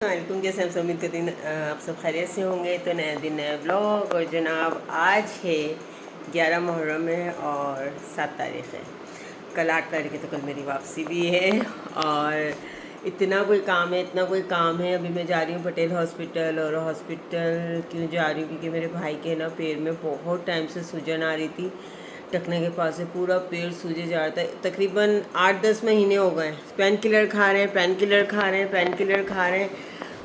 वालेकुम। जैसे हम सब उम्मीद करते हैं आप सब खैरियत से होंगे। तो नया दिन नया ब्लॉग। और जनाब आज है 11 मुहर्रम है और 7 तारीख़ है। कल 8 तारीख़ है तो कल मेरी वापसी भी है। और इतना कोई काम है। अभी मैं जा रही हूँ पटेल हॉस्पिटल। और हॉस्पिटल क्यों जा रही हूँ क्योंकि मेरे भाई के ना पैर में बहुत टाइम से सूजन आ रही थी। टखने के पास से पूरा पैर सूजे जा रहा था। तकरीबन 8-10 महीने हो गए। पेन किलर खा रहे हैं, पेन किलर खा रहे हैं, पेन किलर खा रहे हैं।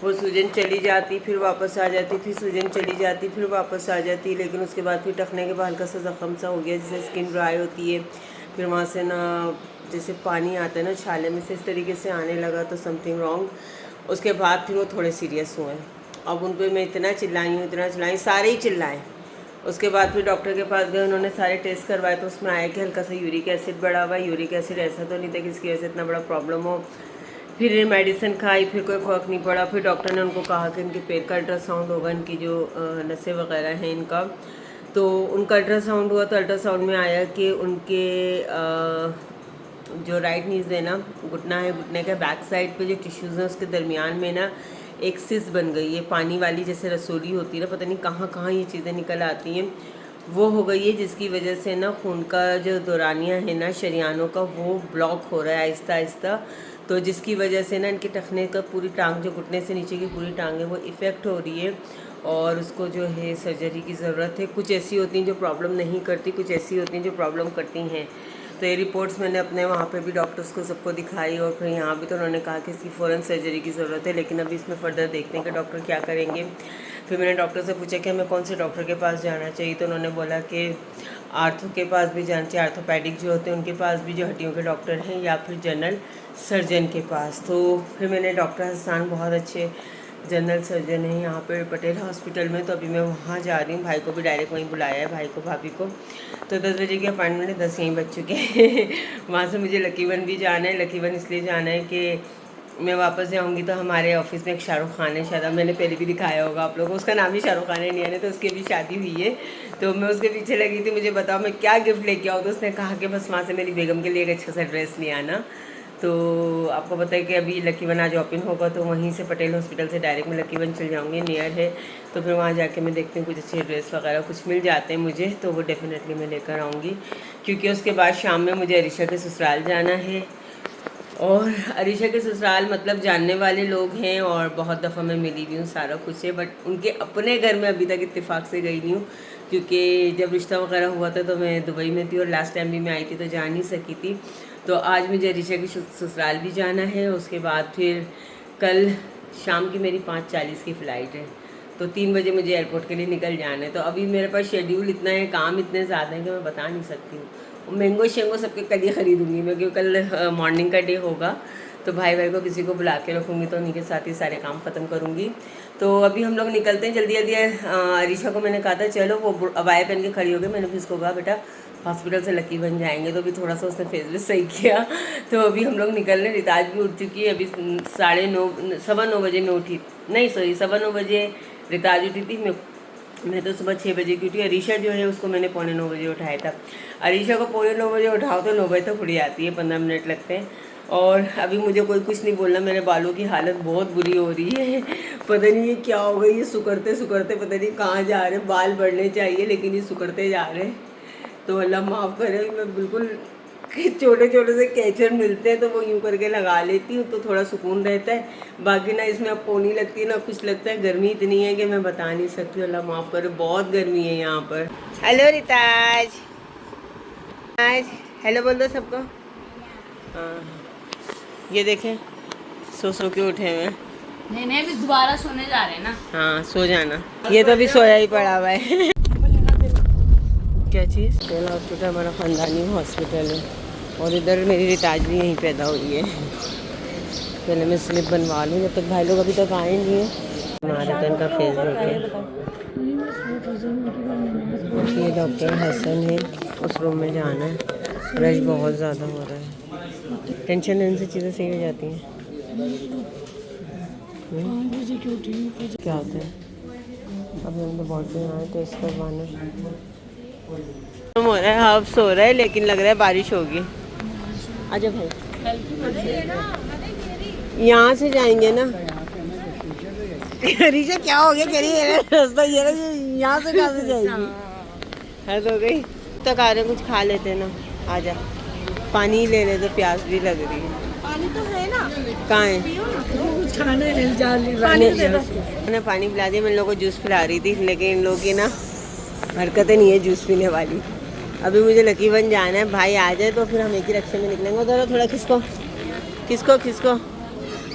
वो सूजन चली जाती फिर वापस आ जाती, फिर सूजन चली जाती फिर वापस आ जाती। लेकिन उसके बाद फिर टखने के बाद हल्का सा ज़ख़म सा हो गया, जैसे स्किन ड्राई होती है। फिर वहाँ से ना जैसे पानी आता है ना छाले में से, इस तरीके से आने लगा। तो समथिंग रॉन्ग। उसके बाद फिर वो थोड़े सीरियस हुए। अब उन पर मैं इतना चिल्लाई, सारे ही चिल्लाए। उसके बाद फिर डॉक्टर के पास गए, उन्होंने सारे टेस्ट करवाए तो उसमें आया कि हल्का सा यूरिक एसिड बढ़ा हुआ है। यूरिक एसिड ऐसा तो नहीं था कि इसकी वजह से इतना बड़ा प्रॉब्लम हो। फिर मेडिसिन खाई, फिर कोई फ़र्क नहीं पड़ा। फिर डॉक्टर ने उनको कहा कि इनके पेट का अल्ट्रासाउंड होगा, इनकी जो नसें वगैरह हैं इनका। तो उनका अल्ट्रासाउंड हुआ तो अल्ट्रासाउंड में आया कि उनके जो राइट नीज़ है ना, घुटना है, घुटने के बैक साइड पे जो टिश्यूज़ हैं उसके दरमियान में ना एक सिस बन गई है, पानी वाली जैसे रसोली होती है ना, पता नहीं कहाँ कहाँ ये चीज़ें निकल आती हैं, वो हो गई है। जिसकी वजह से ना खून का जो दौरानिया है ना शरियानों का, वो ब्लॉक हो रहा है आहिस्ता आहिस्ता। तो जिसकी वजह से ना इनके टखने का पूरी टांग, जो घुटने से नीचे की पूरी टांग है, वो इफ़ेक्ट हो रही है। और उसको जो है सर्जरी की ज़रूरत है। कुछ ऐसी होती हैं जो प्रॉब्लम नहीं करती, कुछ ऐसी होती हैं जो प्रॉब्लम करती हैं। तो ये रिपोर्ट्स मैंने अपने वहाँ पे भी डॉक्टर्स को सबको दिखाई और फिर यहाँ भी। तो उन्होंने कहा कि इसकी फ़ौरन सर्जरी की ज़रूरत है। लेकिन अभी इसमें फ़र्दर देखते हैं कि डॉक्टर क्या करेंगे। फिर मैंने डॉक्टर से पूछा कि हमें कौन से डॉक्टर के पास जाना चाहिए। तो उन्होंने बोला कि आर्थो के पास भी जाना चाहिए, आर्थोपैडिक जो होते हैं उनके पास भी, जो हड्डियों के डॉक्टर हैं, या फिर जनरल सर्जन के पास। तो फिर मैंने डॉक्टर हसन, बहुत अच्छे जनरल सर्जन है यहाँ पे पटेल हॉस्पिटल में। तो अभी मैं वहाँ जा रही हूँ। भाई को भी डायरेक्ट वहीं बुलाया है, भाई को, भाभी को। तो 10 बजे की अपॉइंटमेंट है, 10 यहीं बज चुके हैं। वहाँ से मुझे लकीवन भी जाना है। लकीवन इसलिए जाना है कि मैं वापस जाऊँगी तो हमारे ऑफिस में एक शाहरुख खान है, शायद मैंने पहले भी दिखाया होगा आप लोगों को। उसका नाम ही शाहरुख खान है, नहीं है तो उसकी भी शादी हुई है। तो मैं उसके पीछे लगी थी, मुझे बताओ मैं क्या गिफ्ट लेके आऊँ। तो उसने कहा कि बस वहाँ से मेरी बेगम के लिए एक अच्छा सा ड्रेस ले आना। तो आपको पता है कि अभी लकीवन आज ओपन होगा, तो वहीं से पटेल हॉस्पिटल से डायरेक्ट मैं लकीवन चल जाऊँगी, नियर है। तो फिर वहाँ जाके मैं देखती हूँ कुछ अच्छे ड्रेस वगैरह कुछ मिल जाते हैं मुझे, तो वो डेफिनेटली मैं लेकर आऊँगी। क्योंकि उसके बाद शाम में मुझे अरीशा के ससुराल जाना है। और अरीशा के ससुराल मतलब जानने वाले लोग हैं और बहुत दफ़ा मैं मिली भी हूँ, सारा कुछ है। बट उनके अपने घर में अभी तक इत्तेफाक से गई नहीं हूँ, क्योंकि जब रिश्ता वगैरह हुआ था तो मैं दुबई में थी और लास्ट टाइम भी मैं आई थी तो जा नहीं सकी थी। तो आज मुझे अरीशा की ससुराल भी जाना है। उसके बाद फिर कल शाम की मेरी 5:40 की फ़्लाइट है, तो 3 बजे मुझे एयरपोर्ट के लिए निकल जाना है। तो अभी मेरे पास शेड्यूल इतना है, काम इतने ज़्यादा हैं कि मैं बता नहीं सकती हूँ। मैंगो शेंगो सबके कल ही ख़रीदूँगी मैं, क्योंकि कल मॉर्निंग का डे होगा। तो भाई को किसी को बुला के रखूँगी, तो उन्हीं के साथ ही सारे काम ख़त्म करूँगी। तो अभी हम लोग निकलते हैं जल्दी जल्दी। अरीशा को मैंने कहा था चलो, वो अबाया पहन के खड़ी हो गई। मैंने भी उसको कहा बेटा हॉस्पिटल से लकी बन जाएंगे, तो अभी थोड़ा सा उसने फेस भी सही किया। तो अभी हम लोग निकल रहे। रिताज भी उठ चुकी है। अभी 9:30 9:15 बजे मैं उठी, नहीं सॉरी 9:15 बजे रिताज उठी थी। मैं तो सुबह 6 बजे की उठी। अरीशा जो है उसको मैंने 8:45 बजे उठाया था। अरीशा को 8:45 बजे उठाओ तो 9 बजे तक उड़ जाती है, 15 मिनट लगते हैं। और अभी मुझे कोई कुछ नहीं बोलना, मेरे बालों की हालत बहुत बुरी हो रही है। पता नहीं ये क्या हो गई, ये सुकड़ते सुकड़ते पता नहीं कहाँ जा रहे हैं। बाल बढ़ने चाहिए लेकिन ये सुकड़ते जा रहे हैं। तो अल्लाह माफ़ करे। मैं बिल्कुल छोटे छोटे से कैचर मिलते हैं तो वो यूँ करके लगा लेती हूँ, तो थोड़ा सुकून रहता है। बाकी ना इसमें अब पोनी लगती है ना कुछ लगता है। गर्मी इतनी है कि मैं बता नहीं सकती। अल्लाह माफ़ करे, बहुत गर्मी है यहाँ पर। हेलो रिताज, आज हेलो बोल दो सबको। हाँ ये देखें, सो के उठे हुए। नहीं अभी दोबारा सोने जा रहे हैं ना। हाँ सो जाना, ये तो अभी सोया ही पड़ा हुआ है। क्या चीज़? पटेल हॉस्पिटल हमारा ख़ानदानी हॉस्पिटल है और इधर मेरी रिताज भी यहीं पैदा हुई है। पहले मैं स्लिप बनवा लूँ जब तक भाई लोग अभी तक आए नहीं हैं। हमारे तो इनका फेस देखें। ये डॉक्टर हसन है, उस रूम में जाना है। रश बहुत ज़्यादा हो रहा है, टेंशन लेने से चीज़ें सही हो जाती हैं। क्या होता है? अभी हम तो बहुत आए टेस्ट करवाने हो रहा है। हाफ सो रहा है लेकिन लग रहा है बारिश होगी। आजा भाई, यहाँ से जाएंगे ना। ऋषा क्या हो गया, कह रही है रास्ता ये ना, यहाँ से कहाँ से जाएगी। है तो गई तक आ रहे, कुछ खा लेते ना। आजा पानी ही ले ले, तो प्यास भी लग रही है। पानी तो है ना, कहाँ है? कुछ खाना है पानी मैंने पानी पिला दिया, मैं इन लोगों को जूस पिला रही थी, लेकिन इन लोगों की ना हरकतें नहीं है जूस पीने वाली। अभी मुझे लकी वन जाना है, भाई आ जाए तो फिर हम एक ही रिक्शे में निकलेंगे। उधर थोड़ा खिसको खिसको खिसको।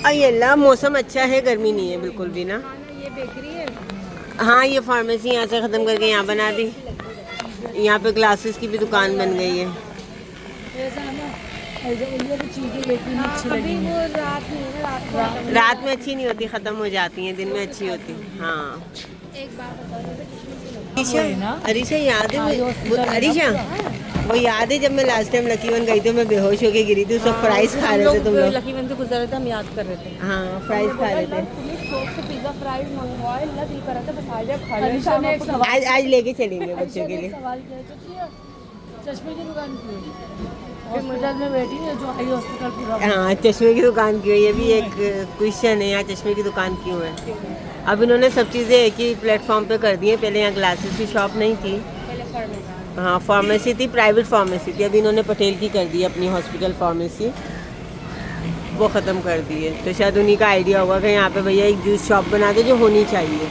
अरे अल्लाह, मौसम अच्छा है, गर्मी नहीं है बिल्कुल भी ना। ये बेकरी है। हाँ, ये फार्मेसी यहाँ से ख़त्म करके यहाँ बना दी। यहाँ पे ग्लासेस की भी दुकान बन गई है। अभी वो रात में अच्छी नहीं होती, ख़त्म हो जाती हैं, दिन में अच्छी होती। हाँ एक बात बताओ, अरीशा याद है? अरीशा वो याद है जब मैं लास्ट टाइम लकी वन गई थी, मैं बेहोश होके गिरी थी, उस वक्त फ्राइज खा रहे थे तुम लोग। लकी वन से गुजर रहे थे, हम याद कर रहे थे। हाँ, फ्राइज खा रहे थे। से पिज्जा फ्राइज मंगवाए, अल्लाह दिल कर रहा था बस आ जाए खा ले। आज लेके चलेंगे बच्चों के लिए। सवाल किया तो चश्मे की दुकान की हॉस्पिटल में बैठी है, जो आई हॉस्पिटल पूरा। हाँ, चश्मे की दुकान क्यों है, ये भी एक क्वेश्चन है। यहाँ चश्मे की दुकान क्यों है? अब इन्होंने सब चीज़ें एक ही प्लेटफॉर्म पे कर दी हैं। पहले यहाँ ग्लासेस की शॉप नहीं थी, हाँ फार्मेसी थी, प्राइवेट फार्मेसी थी। अभी इन्होंने पटेल की कर दी अपनी हॉस्पिटल फार्मेसी, वो ख़त्म कर दी है। तो शायद उन्हीं का आइडिया होगा कि यहाँ पे भैया एक जूस शॉप बना दे, जो होनी चाहिए।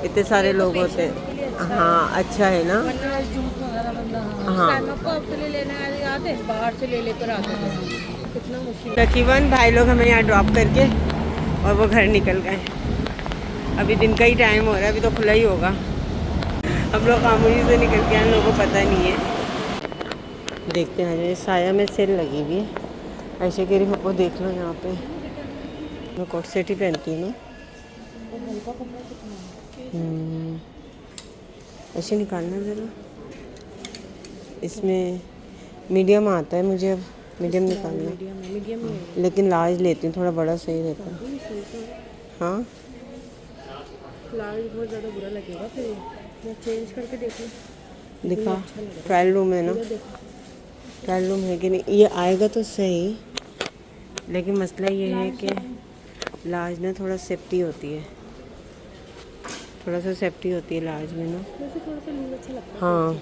इतने सारे लोग होते हैं। हाँ अच्छा है ना। हाँ, बाहर से ले लेकर आते थे, कितना मुश्किल। तकरीबन भाई लोग हमें यहाँ ड्रॉप करके और वो घर निकल गए। अभी दिन का ही टाइम हो रहा है, अभी तो खुला ही होगा। हम लोग खामोशी से निकल के आए, लोगों को पता नहीं है। देखते हैं, ये साया में सेल लगी हुई है। ऐसे कह रही पप्पो देख लो यहाँ पे, मैं कोट सेट ही पहनती हूँ ना। ऐसे निकालना ज़रा, इसमें मीडियम आता है मुझे, अब मीडियम निकालना। लेकिन लार्ज लेती हूँ, थोड़ा बड़ा सही रहता है। हाँ, लार्ज बहुत ज़्यादा बुरा लगेगा, फिर मैं चेंज करके देखूँ। दिखा, ट्रायल रूम है ना, ट्रायल रूम है कि नहीं, ये आएगा तो सही। लेकिन मसला ये है कि लार्ज में थोड़ा सेफ्टी होती है, थोड़ा सा सेफ्टी होती है लार्ज में ना। थोड़ा सा लूज अच्छा लगता है। हाँ,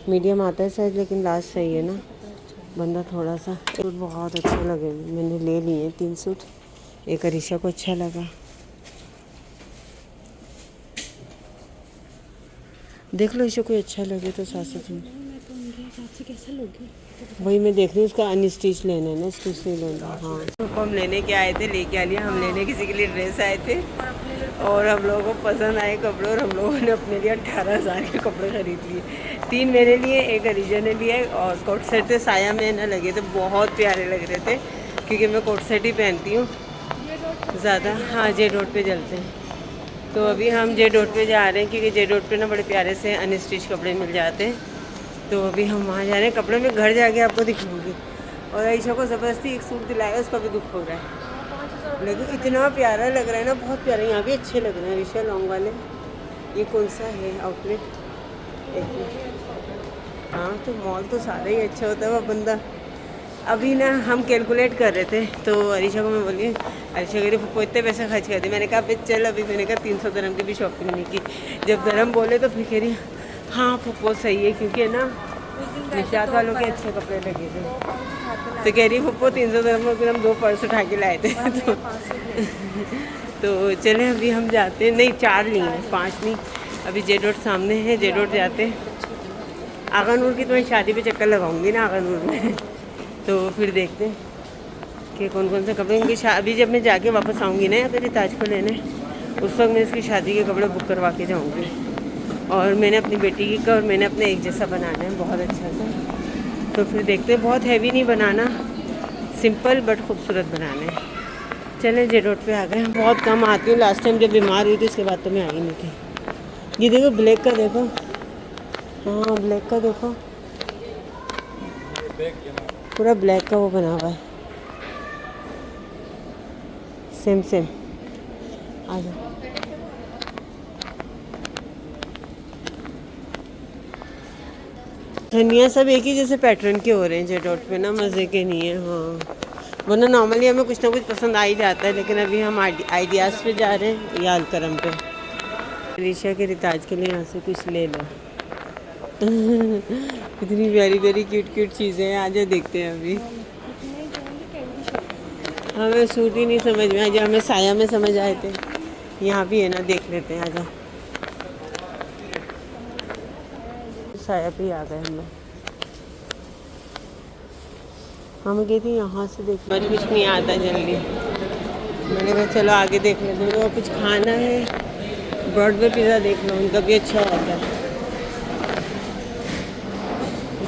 मीडियम आता है साइज, लेकिन लार्ज सही है ना। बंदा थोड़ा सा, सूट बहुत अच्छे लगे, मैंने ले लिए 3 सूट। एक अरीशा को अच्छा लगा, देख लो, इसे कोई अच्छा लगे तो साथ साथ में। कैसा लोगे? वही मैं देख रही हूँ, उसका अनस्टिच लेना है ना, स्टिच नहीं लेना। हाँ, तो हम लेने के आए थे, लेके आ लिया। हम लेने किसी के लिए ड्रेस आए थे और हम लोगों को पसंद आए कपड़े, और हम लोगों ने अपने लिए 18,000 के कपड़े ख़रीद लिए। 3 मेरे लिए, एक अरीजा ने लिए, और कोट सेट थे, साया में ना लगे थे, बहुत प्यारे लग रहे थे, क्योंकि मैं कोट सेट ही पहनती हूँ ज़्यादा। हाँ, जे रोड पे चलते हैं। तो अभी हम जे रोड पे जा रहे हैं, क्योंकि जे रोड पे ना बड़े प्यारे से अनस्टिच कपड़े मिल जाते हैं। तो अभी हम वहाँ जा रहे हैं। कपड़े में घर जाके आपको दिखाऊंगी। और आयशा को ज़बरदस्ती एक सूट दिलाया, उसका भी दुख हो रहा है, लेकिन इतना प्यारा लग रहा है ना, बहुत प्यारा। यहाँ भी अच्छे लग रहे हैं ऋषा, लॉन्ग वाले। ये कौन सा है आउटलेट? हाँ, तो मॉल तो सारा ही अच्छा होता है, वो बंदा। अभी ना हम कैलकुलेट कर रहे थे, तो अरीशा को मैं बोली, अरीशा कह रही पप्पो इतने पैसे खर्च कर दिए। मैंने कहा अभी चल, अभी मैंने कहा 300 dirham की भी शॉपिंग नहीं की। जब dirham बोले तो फिर कह रही हाँ पप्पो सही है, क्योंकि ना निशात वालों के अच्छे कपड़े लगे थे। तो कह रही पप्पो 300 dirham में हम 2 पर्स उठा के लाए थे। तो चले अभी हम जाते हैं। नहीं, 4 लिए हैं, 5 नहीं। अभी जे रोड सामने है, जे रोड जाते हैं। आगा नूर की तुम्हें शादी पे चक्कर लगाऊंगी ना आगा नूर में। तो फिर देखते हैं कि कौन कौन से कपड़े उनकी अभी जब मैं जाके वापस आऊँगी ना, या फिर ताज को लेने, उस वक्त मैं इसकी शादी के कपड़े बुक करवा के जाऊँगी। और मैंने अपनी बेटी की का और मैंने अपने एक जैसा बनाना है, बहुत अच्छा सा। तो फिर देखते हैं, बहुत हैवी नहीं बनाना, सिंपल बट खूबसूरत बनाना है। चलें, जे रोड पे आ गए। बहुत कम आती हूँ, लास्ट टाइम जब बीमार हुई थी उसके बाद तो मैं आई नहीं थी। ये देखो ब्लैक का, देखो, हाँ ब्लैक का देखो, पूरा ब्लैक का वो बना हुआ है, सेम सेम। आ जाओ। धनिया सब एक ही जैसे पैटर्न के हो रहे हैं जे डॉट पे ना, मज़े के नहीं है। हाँ, वरना नॉर्मली हमें कुछ ना कुछ पसंद आ ही जाता है, लेकिन अभी हम आइडियाज़ पे जा रहे हैं या अलकरम पे। अलीशा के रिताज के लिए यहाँ से कुछ ले लो। इतनी प्यारी प्यारी क्यूट क्यूट चीज़ें हैं, आज देखते हैं अभी। हमें सूट ही नहीं समझ में आया, जो हमें साया में समझ आए थे यहाँ भी है ना, देख लेते हैं। आजा, साया पे ही आ गए हम लोग। हम गए थे यहाँ से देख, मुझे कुछ नहीं आता जल्दी, मैंने कहा चलो आगे देख लेते हैं। और कुछ खाना है, ब्रॉडवे पिज़्ज़ा देख लो, उनका भी अच्छा होता है,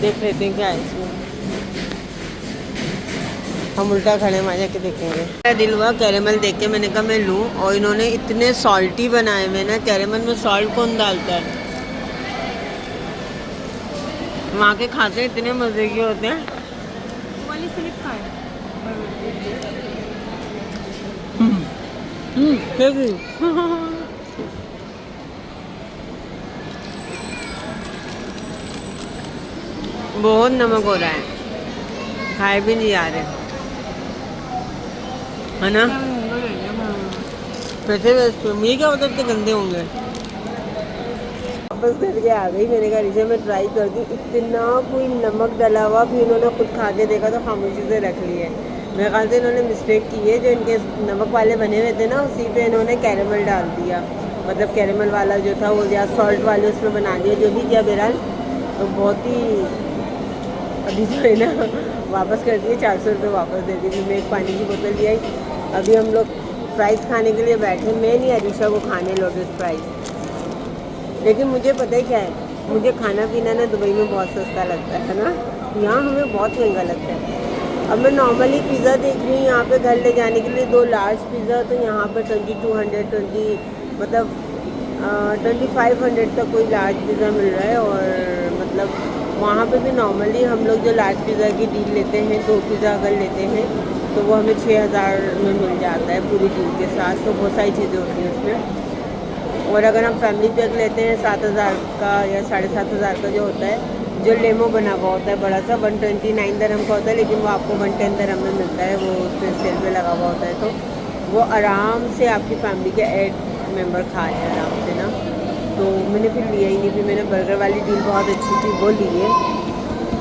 देख लेते हैं क्या है इसमें। हम उल्टा खड़े मजा के देखेंगे। मेरा दिल हुआ कैरेमल देख के, मैंने कहा मैं लूँ, और इन्होंने इतने सॉल्टी बनाए हुए ना। कैरेमल में सॉल्ट कौन डालता है? वहाँ के खाते इतने मज़े के होते हैं। वाली स्लिप का है। बहुत नमक हो रहा है, खाए भी नहीं जा रहे, है ना? पैसे वेस्ट, मुझे क्या पता इतने गंदे होंगे। वापस करके आ गई, मैंने कहा रिशा मैं ट्राई कर दी, इतना कोई नमक डला हुआ। फिर इन्होंने खुद खा के देखा तो खामोशी से रख लिए। मेरे ख्याल से इन्होंने मिस्टेक की है, जो इनके नमक वाले बने हुए थे ना, उसी पे इन्होंने कैरेमल डाल दिया। मतलब कैरेमल वाला जो था वो या सॉल्ट वाले उसमें बना दिया, जो भी किया बहरहाल। तो बहुत ही अभी जो है ना वापस कर दिए, 400 रुपये वापस दे दी। मैं एक पानी की बोतल ले आई। अभी हम लोग फ्राइज़ खाने के लिए बैठे, मैं नहीं अरीशा को खाने लोटस फ्राइज़। लेकिन मुझे पता है क्या है, मुझे खाना पीना ना दुबई में बहुत सस्ता लगता है ना, यहाँ हमें बहुत महंगा लगता है। अब मैं नॉर्मली पिज़्ज़ा देख रही हूँ यहाँ पे घर ले जाने के लिए, 2 लार्ज पिज़्ज़ा तो यहाँ पर 2200 मतलब 2500 तक कोई लार्ज पिज़्ज़ा मिल रहा है। और मतलब वहाँ पे भी नॉर्मली हम लोग जो लार्ज पिज़्ज़ा की डील लेते हैं, 2 पिज़्ज़ा अगर लेते हैं तो वो हमें 6000 में मिल जाता है पूरी डील के साथ। तो बहुत सारी चीज़ें होती हैं उसमें। और अगर हम फैमिली पैक लेते हैं 7000 का या 7500 का जो होता है, जो लेमो बना हुआ होता है बड़ा सा, 129 दरहम का होता है, लेकिन वो आपको 110 दरहम में मिलता है। वो उसमें सेल पे लगा हुआ होता है, तो वो आराम से आपकी फैमिली के 8 मेंबर खाए आराम से ना। तो मैंने फिर लिया ही नहीं। फिर मैंने बर्गर वाली डील बहुत अच्छी थी, वो लिए,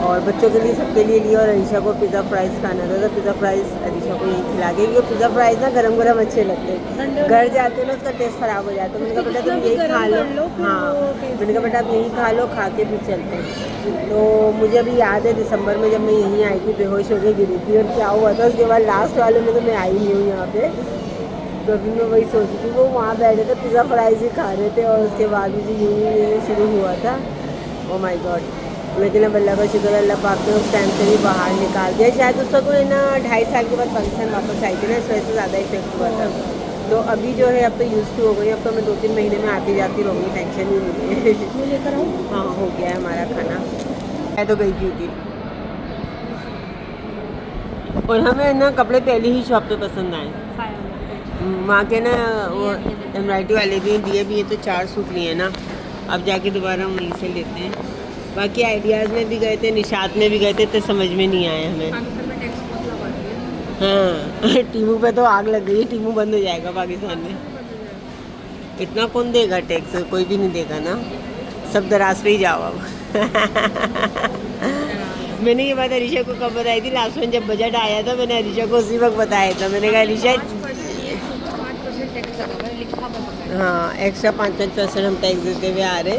और बच्चों के लिए सबके लिए लिया। और अरीशा को पिज़्ज़ा फ्राइज़ खाना था, तो पिज़्ज़ा फ्राइज़ अरीशा को यही खिला के, क्योंकि पिज़्ज़ा फ्राइज़ ना गरम गरम अच्छे लगते हैं, घर जाते हैं ना उसका टेस्ट ख़राब हो जाता है। मैंने कहा बेटा तुम यही खा लो, हाँ मैंने कहा बेटा आप यही खा लो, खा के फिर चलते हैं। तो मुझे अभी याद है दिसंबर में जब मैं यहीं आई थी, बेहोश होकर गिरी थी, और क्या हुआ था उसके बाद लास्ट वाले में तो मैं आई नहीं हूँ यहाँ पे। तो अभी मैं वही सोच रही थी, वो वहाँ बैठे थे पिज़्ज़ा फ्राइज़ ही खा रहे थे, और उसके बाद मुझे यूँ शुरू हुआ था। Oh my God. लेकिन अब अल्लाह का शुक्र, अल्लाह पाक ने उस टाइम से भी बाहर निकाल दिया। शायद उसका कोई ना 2.5 साल के बाद पाकिस्तान वापस आई थी ना, इस वजह से ज़्यादा इफेक्ट हुआ था। तो अभी जो है अब तो यूज़ टू हो गई, अब तो मैं 2-3 महीने में आती जाती रहूँगी, टेंशन ही नहीं है। लेकर आऊँ? हाँ हो गया है हमारा खाना, मैं तो गई थी। और हमें ना कपड़े पहली ही शॉप पे पसंद आए, वहाँ के ना वो एम्ब्रॉयडरी वाले भी दिए भी हैं, तो 4 सूट लिए ना। अब जाके दोबारा वहीं से लेते हैं। बाकी आइडियाज़ में भी गए थे, निशात में भी गए थे, तो समझ में नहीं आया हमें। हाँ टीमू पे तो आग लग गई है, टीमू बंद हो जाएगा पाकिस्तान में। इतना कौन देगा टैक्स, कोई भी नहीं देगा ना, सब दराज पे ही जाओ अब। मैंने ये बात अरीशा को कब बताई थी, लास्ट में जब बजट आया था, मैंने अरीशा को उसी वक्त बताया था। मैंने कहा अरीशा हाँ एक्स्ट्रा 5% हम टैक्स देते हुए आ रहे।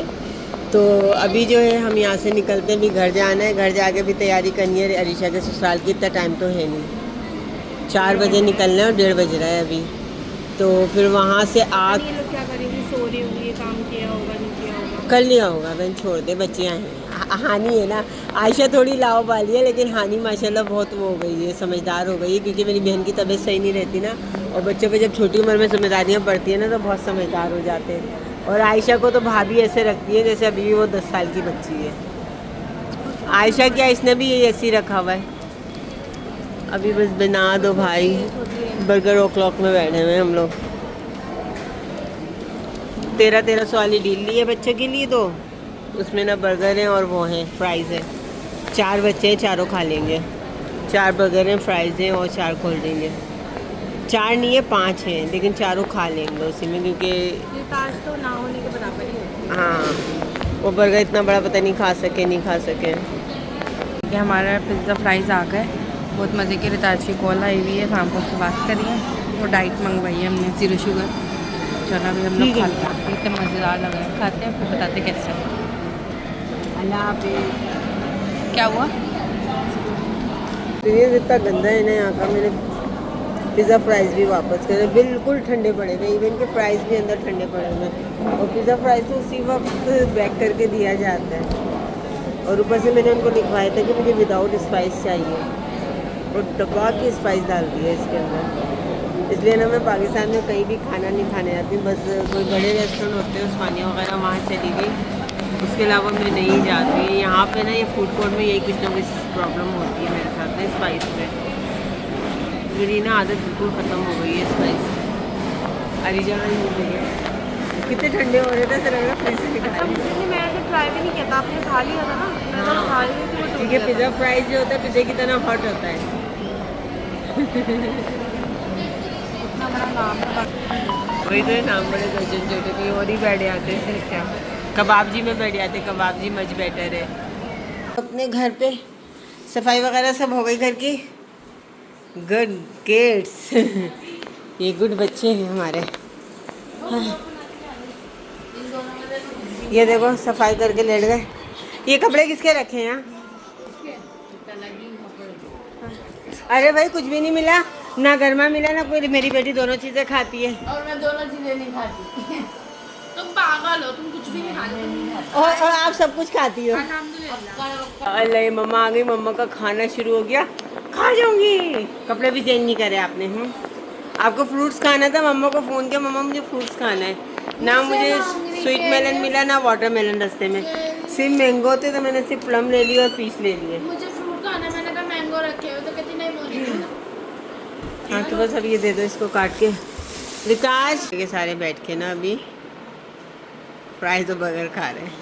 तो अभी जो है हम यहाँ से निकलते हैं, भी घर जाना है, घर जाके भी तैयारी करनी है अरीशा के ससुराल की। इतना टाइम तो है नहीं, 4 बजे निकलना है और 1:30 बज रहा है अभी। तो फिर वहाँ से आ क्या करेंगे, सो रही होंगी, काम किया होगा नहीं किया होगा, कर लिया होगा, बहन छोड़ दे, बच्चियाँ हैं। हानी है ना, आयशा थोड़ी लाव वाली है, लेकिन हानी माशाल्लाह बहुत वो हो गई है, समझदार हो गई है, क्योंकि मेरी बहन की तबीयत सही नहीं रहती ना, और बच्चों पे जब छोटी उम्र में जिम्मेदारियाँ पड़ती हैं ना, तो बहुत समझदार हो जाते हैं। और आयशा को तो भाभी ऐसे रखती है जैसे अभी भी वो 10 साल की बच्ची है। आयशा क्या, इसने भी यही ऐसी रखा हुआ है। अभी बस बना दो भाई, बर्गर o'clock में बैठे हुए हम लोग। 1300 वाली डील ली है बच्चे के लिए, तो उसमें ना बर्गर है और वो है फ्राइज़ है। 4 बच्चे हैं, चारों खा लेंगे। 4 बर्गर हैं, फ्राइज़ हैं और 4 कोल्ड ड्रिंक हैं। 4 नहीं है 5 हैं, लेकिन चारों खा लेंगे उसी में, क्योंकि ये ताज तो ना होने के बराबर ही होती हाँ वो बर्गर इतना बड़ा पता नहीं खा सके नहीं खा सके। है। हमारा पिज़्ज़ा फ्राइज़ आ गए, बहुत मज़े की। रिताज की कॉल आई हुई है, शाम को उससे बात करी है, वो डाइट मंगवाई है हमने 0 शुगर। चलो अभी हम लोग ठीक है। खाते हैं, इतने मज़ेदार लग रहे हैं, खाते हैं फिर बताते कैसे हैं। अल्लाह हाफिज़। क्या हुआ? सीरियस इतना गंदा है ना यहाँ का। मैंने पिज़्ज़ा फ्राइज़ भी वापस करे, बिल्कुल ठंडे पड़े हुए, इवन के फ्राइज़ भी अंदर ठंडे पड़े हुए, और पिज़्ज़ा फ्राइज़ तो उसी वक्त बैक करके दिया जाता है। और ऊपर से मैंने उनको लिखवाया था कि मुझे विदाउट स्पाइस चाहिए, और दबा के स्पाइस डाल दिया इसके अंदर। इसलिए ना मैं पाकिस्तान में कहीं भी खाना नहीं खाने जाती, बस कोई बड़े रेस्टोरेंट होते हैं उस्मानिया वगैरह वहाँ चली गई, उसके अलावा मैं नहीं जाती। यहाँ पे ना ये फूड कोर्ट में यही कुछ ना कुछ प्रॉब्लम होती है मेरे साथ ना स्पाइस में। मेरी ना आदत बिल्कुल ख़त्म हो गई है स्पाइस। अरी जगह ही हो गई है। कितने ठंडे हो रहे थे, सर लग रहा फ्रिज से निकाल। मैंने तो ट्राई भी नहीं किया था, आपने खा लिया था ना। मैं तो खा रही थी, वो ठीक है, पिज़्ज़ा फ्राइज जो होता है पिज़्ज़े की तरह हॉट होता है। इतना बड़ा नाम है। वही तो नाम बड़े दर्जन छोटे कहीं और ही बैठ जाते हैं फिर क्या। कबाब जी में बैठ जाते, कबाब जी मच बेटर है। अपने घर पे सफाई वगैरह सब हो गई घर की। Good kids. ये गुड बच्चे हैं हमारे। हाँ। ये देखो सफाई करके लेट गए। ये कपड़े किसके रखे हैं यहाँ? अरे भाई कुछ भी नहीं मिला, ना गर्मा मिला ना कोई। मेरी बेटी दोनों चीज़ें खाती है। और मैं दोनों चीजें नहीं खाती। तुम पागल हो, तुम कुछ भी नहीं खाते, तुम नहीं खाते। और आप सब कुछ खाती हो। अल्हम्दुलिल्लाह। अल्लाह मम्मा आ गई, मम्मा का खाना शुरू हो गया। खा जाऊंगी। कपड़े भी चेंज नहीं करे आपने। आपको फ्रूट्स खाना था, मम्मा को फ़ोन किया, मम्मा मुझे फ्रूट्स खाना है। ना मुझे स्वीट मेलन मिला ना वाटर मेलन रास्ते में। सिर्फ मैंगो थे तो मैंने सिर्फ प्लम ले लिए और पीस ले लिए। मुझे फ्रूट खाना है, मैंने कहा मैंगो रखे हो, तो कहती नहीं मोनी। हाँ तो बस अब ये दे दो इसको काट के। विकास के सारे बैठ के ना अभी फ्राइज और बर्गर खा रहे हैं।